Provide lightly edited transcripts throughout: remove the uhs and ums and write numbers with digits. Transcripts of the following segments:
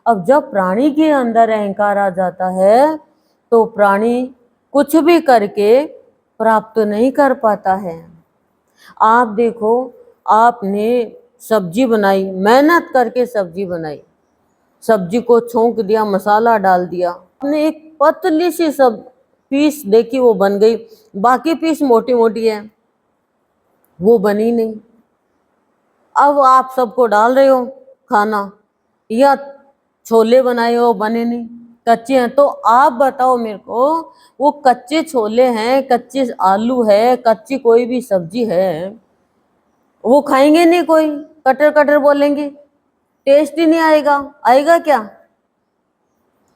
अब जब प्राणी के अंदर अहंकार आ जाता है तो प्राणी कुछ भी करके प्राप्त नहीं कर पाता है। आप देखो, आपने सब्जी बनाई, मेहनत करके सब्जी बनाई, सब्जी को छौंक दिया, मसाला डाल दिया, आपने एक पतली सी सब पीस देखी वो बन गई, बाकी पीस मोटी मोटी है, वो बनी नहीं। अब आप सबको डाल रहे हो खाना, या छोले बनाए हो बने नहीं, कच्चे हैं। तो आप बताओ मेरे को, वो कच्चे छोले हैं, कच्चे आलू है, कच्ची कोई भी सब्जी है, वो खाएंगे नहीं कोई, कटर कटर बोलेंगे, टेस्ट ही नहीं आएगा, आएगा क्या?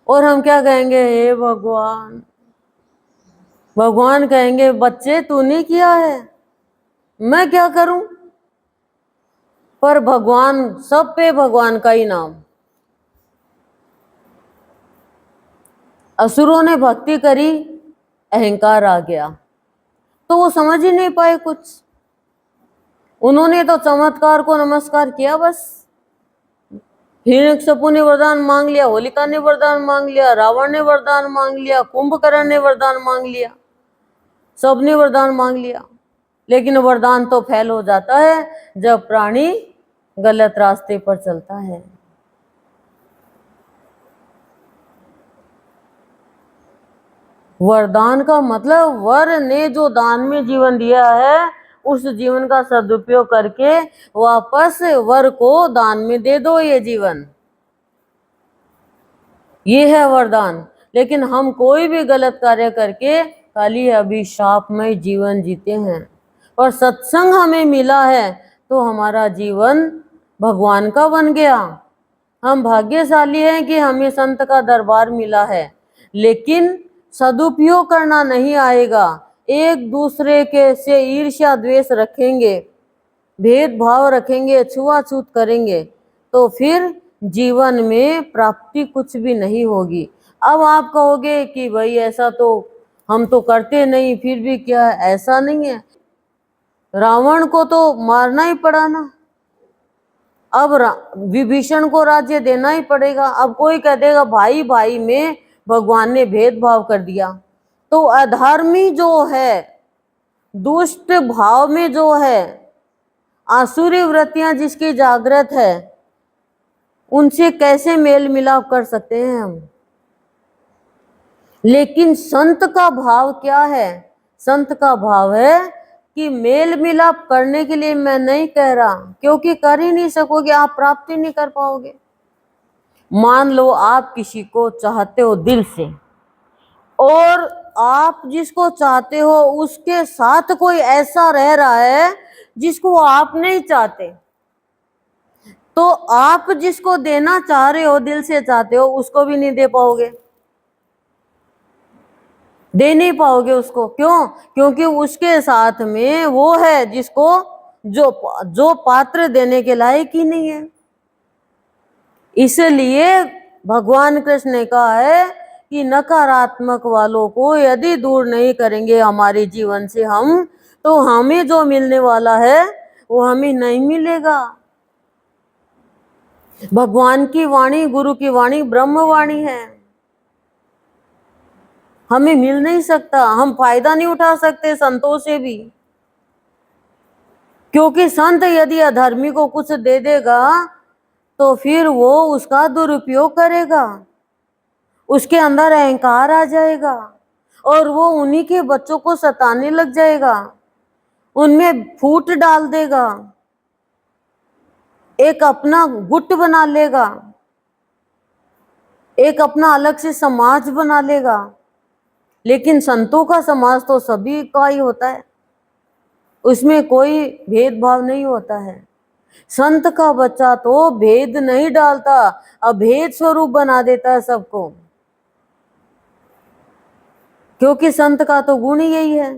और हम क्या कहेंगे, हे भगवान, भगवान कहेंगे बच्चे तूने किया है, मैं क्या करूं? पर भगवान, सब पे भगवान का ही नाम। असुरों ने भक्ति करी, अहंकार आ गया, तो वो समझ ही नहीं पाए कुछ। उन्होंने तो चमत्कार को नमस्कार किया बस। हिरण्यकशिपु ने वरदान मांग लिया, होलिका ने वरदान मांग लिया, रावण ने वरदान मांग लिया, कुंभकर्ण ने वरदान मांग लिया, सबने वरदान मांग लिया। लेकिन वरदान तो फेल हो जाता है जब प्राणी गलत रास्ते पर चलता है। वरदान का मतलब, वर ने जो दान में जीवन दिया है उस जीवन का सदुपयोग करके वापस वर को दान में दे दो ये जीवन, ये है वरदान। लेकिन हम कोई भी गलत कार्य करके खाली अभिशापमय जीवन जीते हैं। और सत्संग हमें मिला है तो हमारा जीवन भगवान का बन गया। हम भाग्यशाली हैं कि हमें संत का दरबार मिला है, लेकिन सदुपयोग करना नहीं आएगा। एक दूसरे के से ईर्ष्या द्वेष रखेंगे, भेदभाव रखेंगे, छुआछूत करेंगे, तो फिर जीवन में प्राप्ति कुछ भी नहीं होगी। अब आप कहोगे कि भाई ऐसा तो हम तो करते नहीं, फिर भी क्या, ऐसा नहीं है। रावण को तो मारना ही पड़ा ना, अब विभीषण को राज्य देना ही पड़ेगा। अब कोई कह देगा भाई भाई में भगवान ने भेदभाव कर दिया, तो अधर्मी जो है, दुष्ट भाव में जो है, आसुरी वृत्तियां जिसकी जागृत है, उनसे कैसे मेल मिलाप कर सकते हैं हम? लेकिन संत का भाव क्या है? संत का भाव है कि मेल मिलाप करने के लिए मैं नहीं कह रहा, क्योंकि कर ही नहीं सकोगे, आप प्राप्ति नहीं कर पाओगे। मान लो आप किसी को चाहते हो दिल से, और आप जिसको चाहते हो उसके साथ कोई ऐसा रह रहा है जिसको आप नहीं चाहते, तो आप जिसको देना चाह रहे हो, दिल से चाहते हो, उसको भी नहीं दे पाओगे, दे नहीं पाओगे उसको। क्यों? क्योंकि उसके साथ में वो है जिसको जो पात्र देने के लायक ही नहीं है। इसलिए भगवान कृष्ण ने कहा है कि नकारात्मक वालों को यदि दूर नहीं करेंगे हमारे जीवन से हम, तो हमें जो मिलने वाला है वो हमें नहीं मिलेगा। भगवान की वाणी, गुरु की वाणी ब्रह्म वाणी है, हमें मिल नहीं सकता, हम फायदा नहीं उठा सकते संतों से भी। क्योंकि संत यदि अधर्मी को कुछ दे देगा तो फिर वो उसका दुरुपयोग करेगा, उसके अंदर अहंकार आ जाएगा और वो उन्हीं के बच्चों को सताने लग जाएगा, उनमें फूट डाल देगा, एक अपना गुट बना लेगा, एक अपना अलग से समाज बना लेगा। लेकिन संतों का समाज तो सभी का ही होता है, उसमें कोई भेदभाव नहीं होता है। संत का बच्चा तो भेद नहीं डालता, अभेद स्वरूप बना देता है सबको, क्योंकि संत का तो गुण यही है।